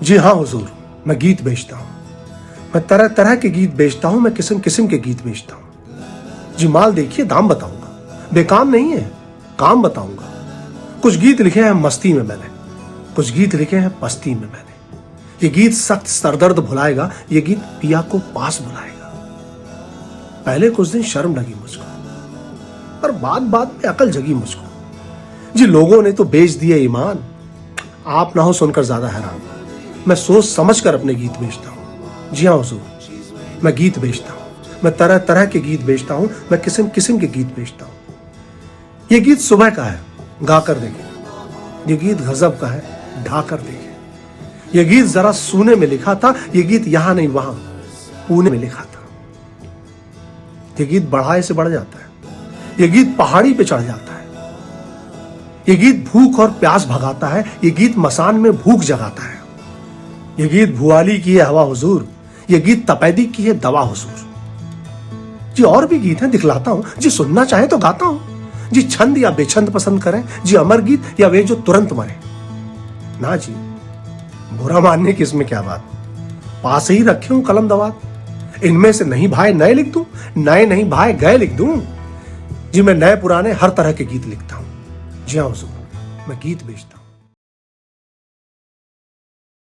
जी हाँ हुजूर, मैं गीत बेचता हूँ। मैं तरह तरह के गीत बेचता हूँ, मैं किस्म किस्म के गीत बेचता हूँ। जी माल देखिए, दाम बताऊंगा, बेकाम नहीं है, काम बताऊंगा। कुछ गीत लिखे हैं मस्ती में मैंने, कुछ गीत लिखे हैं पस्ती में मैंने। ये गीत सख्त सरदर्द भुलाएगा, ये गीत पिया को पास बुलाएगा। पहले कुछ दिन शर्म लगी मुझको, पर बात बात में अकल जगी मुझको। जी लोगों ने तो बेच दिए ईमान, आप ना हो सुनकर ज्यादा हैरान। मैं सोच समझ कर अपने गीत बेचता हूँ। जी हाँ हुजूर, मैं गीत बेचता हूँ, मैं तरह तरह के गीत बेचता हूँ, मैं किस्म किस्म के गीत बेचता हूँ। ये गीत सुबह का है, गाकर देखें। ये गीत गजब का है, ढाकर देखें। ये गीत जरा सूने में लिखा था, ये गीत यहां नहीं वहां पुणे में लिखा था। ये गीत बढ़ाए से बढ़ जाता है, ये गीत पहाड़ी पे चढ़ जाता है। ये गीत भूख और प्यास भगाता है, ये गीत मसान में भूख जगाता है। ये गीत भुआली की है हवा हुजूर, ये गीत तपैदी की है दवा हुजूर। जी और भी गीत हैं, दिखलाता हूं। जी सुनना चाहे तो गाता हूं। जी छंद या बेछंद पसंद करें, जी अमर गीत या वे जो तुरंत मरे। ना जी, बुरा मानने की इसमें क्या बात, पास ही रखे हूं कलम दवात। इनमें से नहीं भाए नए लिख दूं, नए नहीं भाए गए लिख दूं। जी मैं नए पुराने हर तरह के गीत लिखता हूं। जी हाँ हुजूर, मैं गीत बेचता हूं।